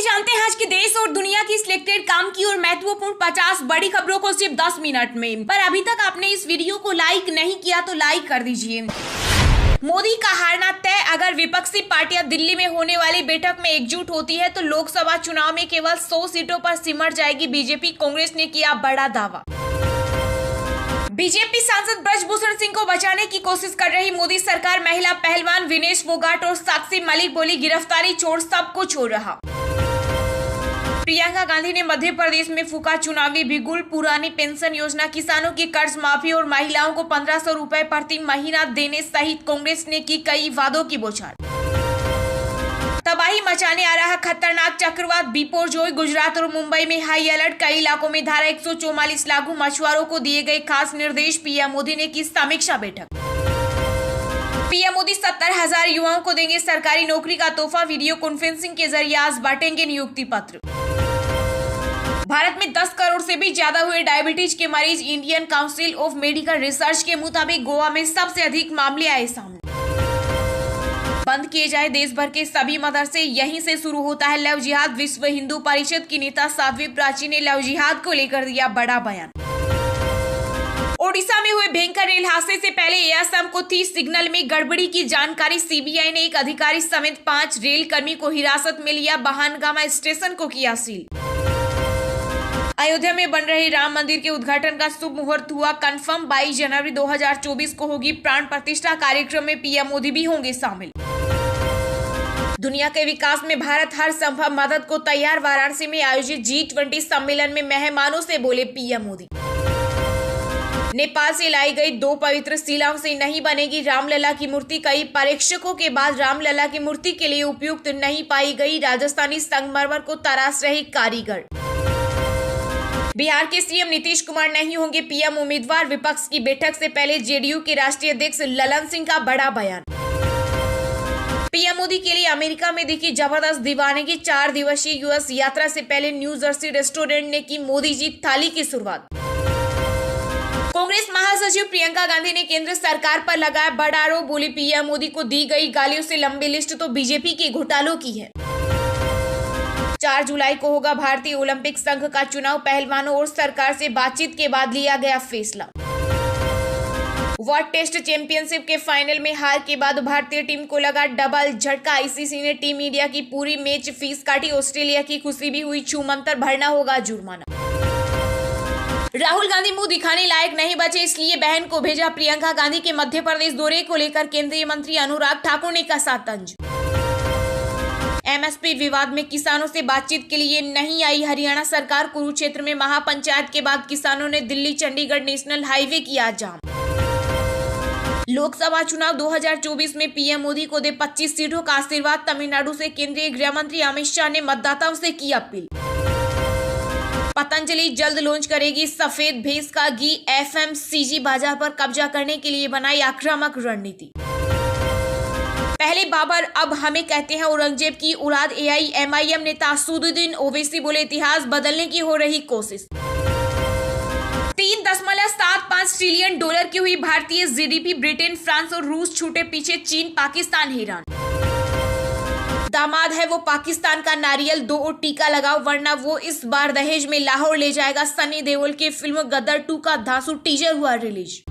जानते हैं आज की देश और दुनिया की सिलेक्टेड काम की और महत्वपूर्ण 50 बड़ी खबरों को सिर्फ 10 मिनट में। पर अभी तक आपने इस वीडियो को लाइक नहीं किया तो लाइक कर दीजिए। मोदी का हारना तय। अगर विपक्षी पार्टियां दिल्ली में होने वाली बैठक में एकजुट होती है तो लोकसभा चुनाव में केवल 100 सीटों पर सिमट जाएगी बीजेपी। कांग्रेस ने किया बड़ा दावा। बीजेपी सांसद ब्रजभूषण सिंह को बचाने की कोशिश कर रही मोदी सरकार। महिला पहलवान विनेश फोगाट और साक्षी मलिक बोली, गिरफ्तारी छोड़ सब कुछ हो रहा। प्रियंका गांधी ने मध्य प्रदेश में फूका चुनावी बिगुल। पुरानी पेंशन योजना, किसानों की कर्ज माफी और महिलाओं को 1500 रुपए प्रति महीना देने सहित कांग्रेस ने की कई वादों की बौछार। तबाही मचाने आ रहा खतरनाक चक्रवात बिपोरजोय। गुजरात और मुंबई में हाई अलर्ट। कई इलाकों में धारा 144 लागू। मछुआरों को दिए गए खास निर्देश। पीएम मोदी ने की समीक्षा बैठक। पीएम मोदी 70,000 युवाओं को देंगे सरकारी नौकरी का तोहफा। वीडियो कॉन्फ्रेंसिंग के जरिए आज बांटेंगे नियुक्ति पत्र। भारत में 10 करोड़ से भी ज्यादा हुए डायबिटीज के मरीज। Indian council of medical research के मुताबिक गोवा में सबसे अधिक मामले आए सामने। बंद किए जाए देश भर के सभी मदरसे, यहीं से शुरू होता है लव जिहाद। विश्व हिंदू परिषद की नेता साध्वी प्राची ने लव जिहाद को लेकर दिया बड़ा बयान। ओडिशा में हुए भयंकर रेल हादसे से पहले एएसएम को थी सिग्नल में गड़बड़ी की जानकारी। सीबीआई ने एक अधिकारी समेत 5 रेल कर्मी को हिरासत में लिया। बहानगामा स्टेशन को किया सील। अयोध्या में बन रहे राम मंदिर के उद्घाटन का शुभ मुहूर्त हुआ कंफर्म। 22 जनवरी 2024 को होगी प्राण प्रतिष्ठा। कार्यक्रम में पीएम मोदी भी होंगे शामिल। दुनिया के विकास में भारत हर संभव मदद को तैयार। वाराणसी में आयोजित G20 सम्मेलन में मेहमानों से बोले पीएम मोदी। नेपाल से लाई गई 2 पवित्र शिलाओं से नहीं बनेगी रामलला की मूर्ति। कई परीक्षकों के बाद रामलला की मूर्ति के लिए उपयुक्त नहीं पाई गई। राजस्थानी संगमरमर को तराश रहे कारीगर। बिहार के सीएम नीतीश कुमार नहीं होंगे पीएम उम्मीदवार। विपक्ष की बैठक से पहले जेडीयू के राष्ट्रीय अध्यक्ष ललन सिंह का बड़ा बयान। पीएम मोदी के लिए अमेरिका में दिखी जबरदस्त दीवानगी। 4 दिवसीय यूएस यात्रा से पहले न्यू जर्सी रेस्टोरेंट ने की मोदी जी थाली की शुरुआत। कांग्रेस महासचिव प्रियंका गांधी ने केंद्र सरकार पर लगाया बड़ा आरोप। बोली, पीएम मोदी को दी गई गालियों से लंबी लिस्ट तो बीजेपी के घोटालों की है। 4 जुलाई को होगा भारतीय ओलंपिक संघ का चुनाव। पहलवानों और सरकार से बातचीत के बाद लिया गया फैसला। वर्ल्ड टेस्ट चैंपियनशिप के फाइनल में हार के बाद भारतीय टीम को लगा डबल झटका। आईसीसी ने टीम इंडिया की पूरी मैच फीस काटी। ऑस्ट्रेलिया की खुशी भी हुई छूमंतर, भरना होगा जुर्माना। राहुल गांधी मुंह दिखाने लायक नहीं बचे, इसलिए बहन को भेजा। प्रियंका गांधी के मध्य प्रदेश दौरे को लेकर केंद्रीय मंत्री अनुराग ठाकुर ने कसा तंज। एमएसपी विवाद में किसानों से बातचीत के लिए नहीं आई हरियाणा सरकार। कुरुक्षेत्र में महापंचायत के बाद किसानों ने दिल्ली चंडीगढ़ नेशनल हाईवे किया जाम। लोकसभा चुनाव 2024 में पीएम मोदी को दे 25 सीटों का आशीर्वाद। तमिलनाडु से केंद्रीय गृह मंत्री अमित शाह ने मतदाताओं से की अपील। पतंजलि जल्द लॉन्च करेगी सफेद भैंस का घी। एफएमसीजी बाजार पर कब्जा करने के लिए बनाई आक्रामक रणनीति। पहले बाबर अब हमें कहते हैं औरंगजेब की औलाद। एआईएमआईएम नेता असदुद्दीन ओवैसी बोले, इतिहास बदलने की हो रही कोशिश। 3.75 ट्रिलियन डॉलर की हुई भारतीय जीडीपी। ब्रिटेन, फ्रांस और रूस छूटे पीछे, चीन पाकिस्तान हैरान। दामाद है वो पाकिस्तान का नारियल, 2 और टीका लगाओ वरना वो इस बार दहेज में लाहौर ले जाएगा। सनी देओल की फिल्म गदर 2 का धांसू टीजर हुआ रिलीज।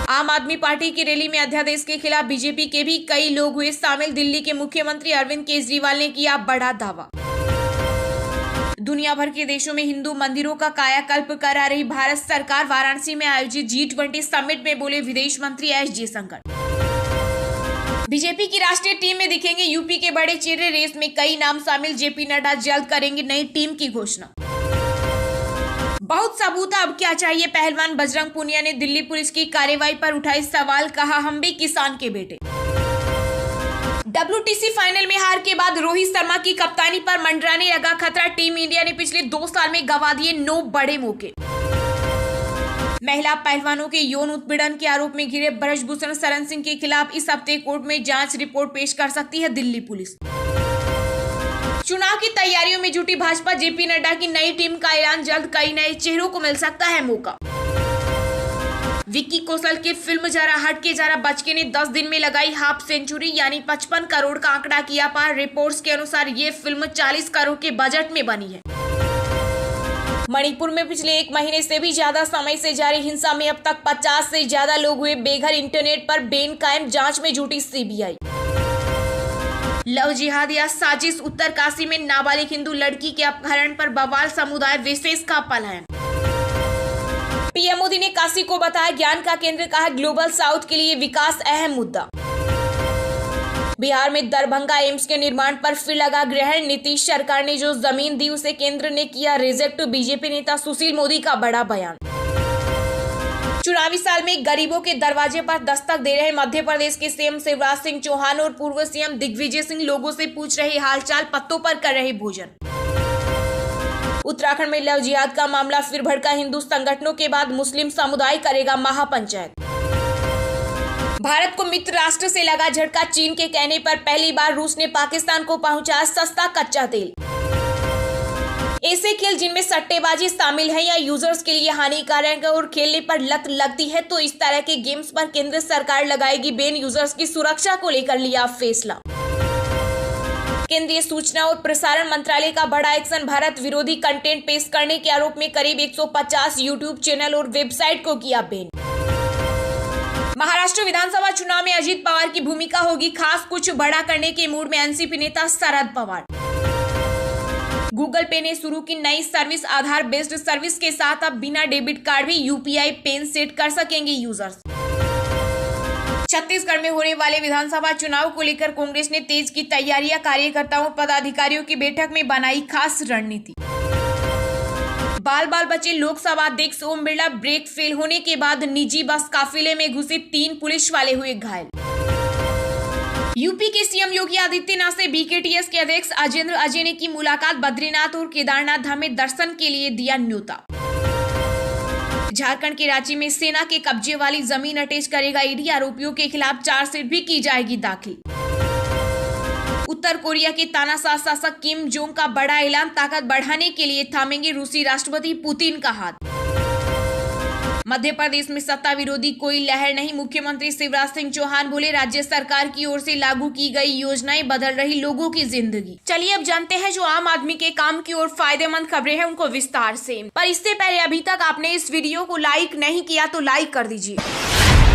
आम आदमी पार्टी की रैली में अध्यादेश के खिलाफ बीजेपी के भी कई लोग हुए शामिल। दिल्ली के मुख्यमंत्री अरविंद केजरीवाल ने किया बड़ा दावा। दुनिया भर के देशों में हिंदू मंदिरों का कायाकल्प करा रही भारत सरकार। वाराणसी में आयोजित G20 समिट में बोले विदेश मंत्री एस जयशंकर। बीजेपी की राष्ट्रीय टीम में दिखेंगे यूपी के बड़े चेहरे। रेस में कई नाम शामिल। जेपी नड्डा जल्द करेंगे नई टीम की घोषणा। बहुत सबूत है, अब क्या चाहिए। पहलवान बजरंग पुनिया ने दिल्ली पुलिस की कार्रवाई पर उठाए सवाल। कहा, हम भी किसान के बेटे। WTC फाइनल में हार के बाद रोहित शर्मा की कप्तानी पर मंडराने लगा खतरा। टीम इंडिया ने पिछले 2 साल में गंवा दिए 9 बड़े मौके। महिला पहलवानों के यौन उत्पीड़न के आरोप में घिरे ब्रजभूषण शरण सिंह के खिलाफ इस हफ्ते कोर्ट में जांच रिपोर्ट पेश कर सकती है दिल्ली पुलिस। चुनाव की तैयारियों में जुटी भाजपा। जेपी नड्डा की नई टीम का ऐलान जल्द। कई नए चेहरों को मिल सकता है मौका। विक्की कौशल की फिल्म जरा हटके जरा बचके ने 10 दिन में लगाई हाफ सेंचुरी यानी 55 करोड़ का आंकड़ा किया पार। रिपोर्ट्स के अनुसार ये फिल्म 40 करोड़ के बजट में बनी है। मणिपुर में पिछले 1 महीने से भी ज्यादा समय से जारी हिंसा में अब तक 50 से ज्यादा लोग हुए बेघर। इंटरनेट पर बेन कायम, जांच में जुटी सीबीआई। लव जिहाद या साजिश, उत्तरकाशी में नाबालिग हिंदू लड़की के अपहरण पर बवाल, समुदाय विशेष का पलायन। पीएम मोदी ने काशी को बताया ज्ञान का केंद्र, कहा ग्लोबल साउथ के लिए विकास अहम मुद्दा। बिहार में दरभंगा एम्स के निर्माण पर फिर लगा ग्रहण, नीतीश सरकार ने जो जमीन दी उसे केंद्र ने किया रिजेक्ट। बीजेपी नेता सुशील मोदी का बड़ा बयान। चुनावी साल में गरीबों के दरवाजे पर दस्तक दे रहे मध्य प्रदेश के सीएम शिवराज सिंह चौहान और पूर्व सीएम दिग्विजय सिंह लोगों से पूछ रहे हालचाल, पत्तों पर कर रहे भोजन। उत्तराखंड में लव जिहाद का मामला फिर भड़का, हिंदू संगठनों के बाद मुस्लिम समुदाय करेगा महापंचायत। भारत को मित्र राष्ट्र से लगा झटका, चीन के कहने पर पहली बार रूस ने पाकिस्तान को पहुंचाया सस्ता कच्चा तेल। ऐसे खेल जिनमें सट्टेबाजी शामिल है या यूजर्स के लिए हानिकारक है और खेलने पर लत लगती है तो इस तरह के गेम्स पर केंद्र सरकार लगाएगी बैन। यूजर्स की सुरक्षा को लेकर लिया फैसला। केंद्रीय सूचना और प्रसारण मंत्रालय का बड़ा एक्शन, भारत विरोधी कंटेंट पेश करने के आरोप में करीब 150 यूट्यूब चैनल और वेबसाइट को किया बैन। महाराष्ट्र विधानसभा चुनाव में अजीत पवार की भूमिका होगी खास, कुछ बड़ा करने के मूड में एनसीपी नेता शरद पवार। गूगल पे ने शुरू की नई सर्विस, आधार बेस्ड सर्विस के साथ अब बिना डेबिट कार्ड भी यूपीआई पिन सेट कर सकेंगे यूजर्स। छत्तीसगढ़ में होने वाले विधानसभा चुनाव को लेकर कांग्रेस ने तेज की तैयारियां, कार्यकर्ताओं पदाधिकारियों की बैठक में बनाई खास रणनीति। बाल बाल बचे लोकसभा अध्यक्ष ओम बिरला, ब्रेक फेल होने के बाद निजी बस काफिले में घुसे 3 पुलिस वाले हुए घायल। यूपी के सीएम योगी आदित्यनाथ से बीकेटीएस के अध्यक्ष अजेंद्र अजय ने की मुलाकात, बद्रीनाथ और केदारनाथ धाम में दर्शन के लिए दिया न्योता। झारखंड के रांची में सेना के कब्जे वाली जमीन अटैच करेगा ईडी, आरोपियों के खिलाफ चार्जशीट भी की जाएगी दाखिल। उत्तर कोरिया के तानाशाह शासक किम जोंग का बड़ा ऐलान, ताकत बढ़ाने के लिए थामेंगे रूसी राष्ट्रपति पुतिन का हाथ। मध्य प्रदेश में सत्ता विरोधी कोई लहर नहीं, मुख्यमंत्री शिवराज सिंह चौहान बोले राज्य सरकार की ओर से लागू की गई योजनाएं बदल रही लोगों की जिंदगी। चलिए अब जानते हैं जो आम आदमी के काम की और फायदेमंद खबरें हैं उनको विस्तार से। पर इससे पहले अभी तक आपने इस वीडियो को लाइक नहीं किया तो लाइक कर दीजिए।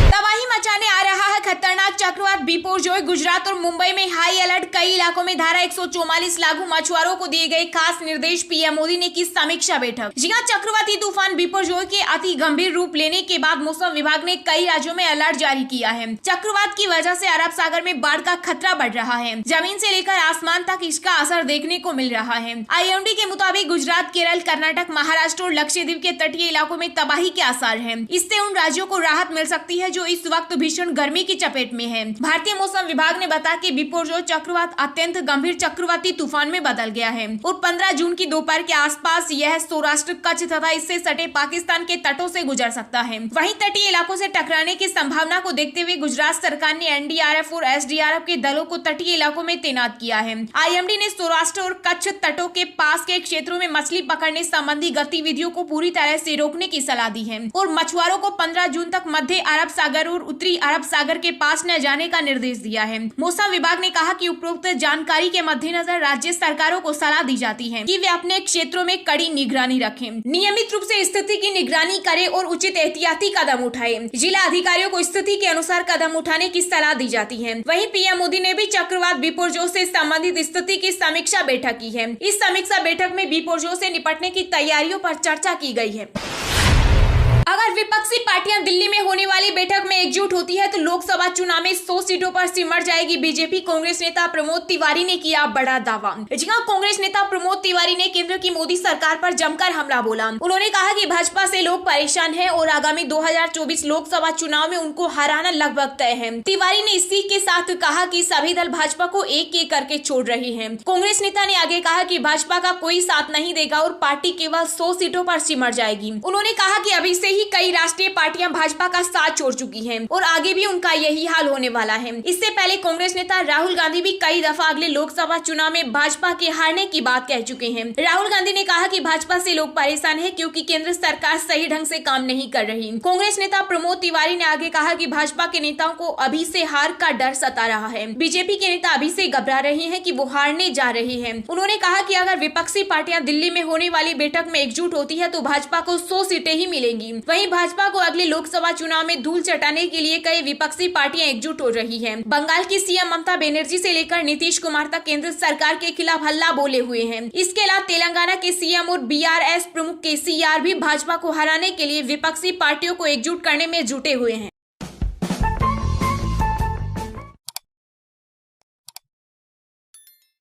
तबाही मचाने आ रहा है खतरनाक चक्रवात बिपोरजोय, गुजरात और मुंबई में हाई अलर्ट, कई इलाकों में धारा 144 लागू, मछुआरों को दिए गए खास निर्देश। पीएम मोदी ने की समीक्षा बैठक। जी हां, चक्रवाती तूफान बिपोरजोय के अति गंभीर रूप लेने के बाद मौसम विभाग ने कई राज्यों में अलर्ट जारी किया है। चक्रवात की वजह से अरब सागर में बाढ़ का खतरा बढ़ रहा है, जमीन से लेकर आसमान तक इसका असर देखने को मिल रहा है। आईएमडी के मुताबिक गुजरात, केरल, कर्नाटक, महाराष्ट्र और लक्षद्वीप के तटीय इलाकों में तबाही के आसार है। इससे उन राज्यों को राहत मिल सकती है जो इस वक्त भीषण गर्मी की चपेट में है। भारतीय मौसम विभाग ने बताया कि बिपोरजोय चक्रवात अत्यंत गंभीर चक्रवाती तूफान में बदल गया है और 15 जून की दोपहर के आसपास यह सौराष्ट्र, कच्छ तथा इससे सटे पाकिस्तान के तटों से गुजर सकता है। वहीं तटीय इलाकों से टकराने की संभावना को देखते हुए गुजरात सरकार ने एनडीआरएफ और एसडीआरएफ के दलों को तटीय इलाकों में तैनात किया है। आईएमडी ने सौराष्ट्र और कच्छ तटों के पास के क्षेत्रों में मछली पकड़ने संबंधी गतिविधियों को पूरी तरह से रोकने की सलाह दी है और मछुआरों को 15 जून तक मध्य अरब सागर और उत्तरी अरब सागर के पास न जाने का निर्देश दिया है। मौसम विभाग ने कहा कि उपरोक्त जानकारी के मद्देनजर राज्य सरकारों को सलाह दी जाती है कि वे अपने क्षेत्रों में कड़ी निगरानी रखें, नियमित रूप से स्थिति की निगरानी करें और उचित एहतियाती कदम उठाएं। जिला अधिकारियों को स्थिति के अनुसार कदम उठाने की सलाह दी जाती है। वहीं पीएम मोदी ने भी चक्रवात बिपोरजोय से संबंधित स्थिति की समीक्षा बैठक की है। इस समीक्षा बैठक में बिपोरजोय से निपटने की तैयारियों पर चर्चा की गई है। अगर विपक्षी पार्टियां दिल्ली में होने वाली बैठक में एकजुट होती है तो लोकसभा चुनाव में 100 सीटों पर सिमट जाएगी बीजेपी। कांग्रेस नेता प्रमोद तिवारी ने किया बड़ा दावा। जी हां, कांग्रेस नेता प्रमोद तिवारी ने केंद्र की मोदी सरकार पर जमकर हमला बोला। उन्होंने कहा कि भाजपा से लोग परेशान हैं और आगामी 2024 लोकसभा चुनाव में उनको हराना लगभग तय है। तिवारी ने इसी के साथ कहा कि सभी दल भाजपा को एक एक करके छोड़ रहे हैं। कांग्रेस नेता ने आगे कहा कि भाजपा का कोई साथ नहीं देगा और पार्टी केवल 100 सीटों पर सिमट जाएगी। उन्होंने कहा कि अभी से ही कई राष्ट्रीय पार्टियां भाजपा का साथ छोड़ चुकी हैं और आगे भी उनका यही हाल होने वाला है। इससे पहले कांग्रेस नेता राहुल गांधी भी कई दफा अगले लोकसभा चुनाव में भाजपा के हारने की बात कह चुके हैं। राहुल गांधी ने कहा कि भाजपा से लोग परेशान हैं क्योंकि केंद्र सरकार सही ढंग से काम नहीं कर रही। कांग्रेस नेता प्रमोद तिवारी ने आगे कहा कि भाजपा के नेताओं को अभी से हार का डर सता रहा है। बीजेपी के नेता अभी से घबरा रहे हैं कि वो हारने जा रहे हैं। उन्होंने कहा कि अगर विपक्षी पार्टियां दिल्ली में होने वाली बैठक में एकजुट होती है तो भाजपा को 100 सीटें ही मिलेंगी। वहीं भाजपा को अगले लोकसभा चुनाव में धूल चटाने के लिए कई विपक्षी पार्टियां एकजुट हो रही हैं। बंगाल की सीएम ममता बनर्जी से लेकर नीतीश कुमार तक केंद्र सरकार के खिलाफ हल्ला बोले हुए हैं। इसके अलावा तेलंगाना के सीएम और बीआरएस प्रमुख केसीआर भी भाजपा को हराने के लिए विपक्षी पार्टियों को एकजुट करने में जुटे हुए हैं।